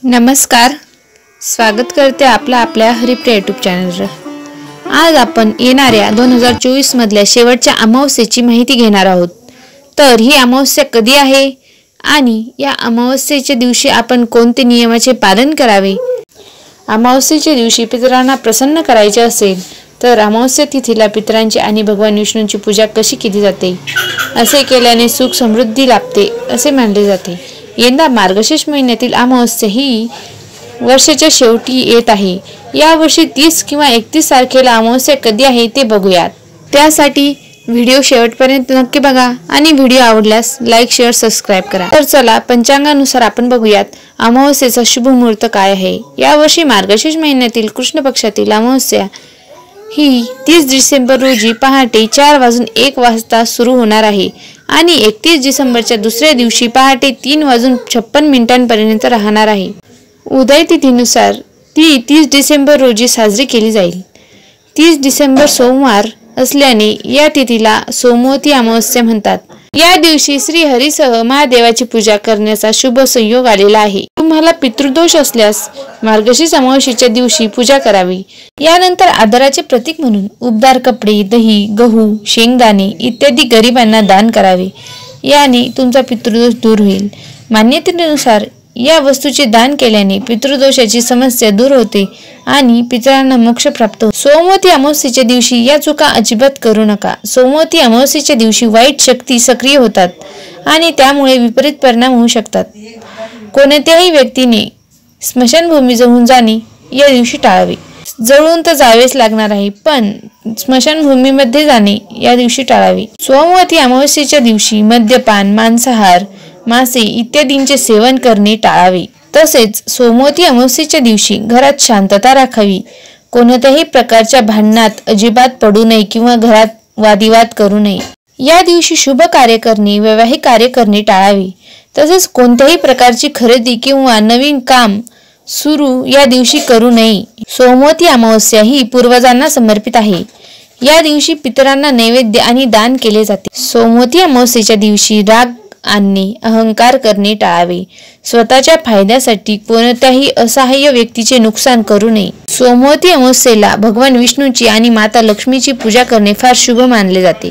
नमस्कार, स्वागत करते आपल्या हरिप्रिया यूट्यूब चॅनलवर। आज आपण येणाऱ्या 2024 मधल्या शेवटच्या अमावस्येची माहिती घेणार आहोत। तर ही अमावस्या कधी आहे आणि या अमावस्येच्या दिवशी आपण कोणते नियमाचे पालन करावे? अमावस्येच्या दिवशी पितरांना प्रसन्न करायचे असेल तर अमावस्या तिथीला पितरांची आणि भगवान विष्णूंची पूजा कशी केली जाते? असे केल्याने सुख समृद्धी लाभते असे मानले जाते। यंदा मार्गशीर्ष महिन्यातील अमावस्या ही वर्षाच्या शेवटी येत आहे। या वर्षी 30 किंवा 31 तारखेला अमावस्या कधी आहे ते बघूयात। त्यासाठी व्हिडिओ शेवटपर्यंत नक्की बघा आणि व्हिडिओ आवडल्यास लाईक, शेअर, सबस्क्राईब करा। तर चला पंचांगानुसार आपण बघूयात अमावस्येचा शुभ मुहूर्त काय आहे। या वर्षी मार्गशीर्ष महिन्यातील कृष्ण पक्षातील अमावस्या ही 30 डिसेंबर रोजी पहाटे 4:01 सुरू होणार आहे आणि 31 डिसेंबरच्या दुसऱ्या दिवशी पहाटे 3:56 पर्यंत राहणार आहे। उदय तिथीनुसार ती 30 डिसेंबर रोजी साजरी केली जाईल। 30 डिसेंबर सोमवार असल्याने या तिथीला सोमवती अमावस्या म्हणतात। या दिवशी श्री हरीसह महादेवाची पूजा करण्याचा शुभ संयोग आलेला आहे। तुम्हाला पितृदोष असल्यास मार्गशीर्ष अमावस्येच्या दिवशी पूजा करावी। यानंतर आदराचे प्रतीक म्हणून उबदार कपडे, दही, गहू, शेंगदाणे इत्यादी गरिबांना दान करावे। याने तुमचा पितृदोष दूर होईल। मान्यतेनुसार या वस्तूचे दान केल्याने पितृदोषाची समस्या दूर होते आणि पितरांना मोक्ष प्राप्त होतो। सोमवती अमावस्येच्या दिवशी या चुका अजिबात करू नका। सोमवती अमावस्येच्या दिवशी वाईट शक्ती सक्रिय होतात आणि त्यामुळे विपरीत परिणाम होऊ शकतात। कोणत्याही व्यक्तीने स्मशानभूमी जवळून जाणे या दिवशी टाळावे। जवळून तर जावेच लागणार आहे, पण स्मशानभूमीमध्ये जाणे या दिवशी टाळावे। सोमवती अमावस्येच्या दिवशी मद्यपान, मांसाहार, मासे इत्यादींचे सेवन करणे टाळावे। तसेच सोमवती अमावस्येच्या दिवशी घरात शांतता राखावी। कोणत्याही प्रकारच्या भांडणात अजिबात पडू नये किंवा घरात वादिवाद करू नये। या दिवशी शुभ कार्य करणे, वैवाहिक कार्य करणे टाळावे। तसेच कोणत्याही प्रकारची खरेदी किंवा नवीन काम सुरू या दिवशी करू नये। सोमवती अमावस्या ही पूर्वजांना समर्पित आहे। या दिवशी पितरांना नैवेद्य आणि दान केले जाते। सोमवती अमावस्येच्या दिवशी राग आणणे, अहंकार करणे टाळावे। स्वतःच्या फायद्यासाठी कोणत्याही असहाय्य व्यक्तीचे नुकसान करू नये। सोमवती अमावस्येला भगवान विष्णूची आणि माता लक्ष्मीची पूजा करणे फार शुभ मानले जाते।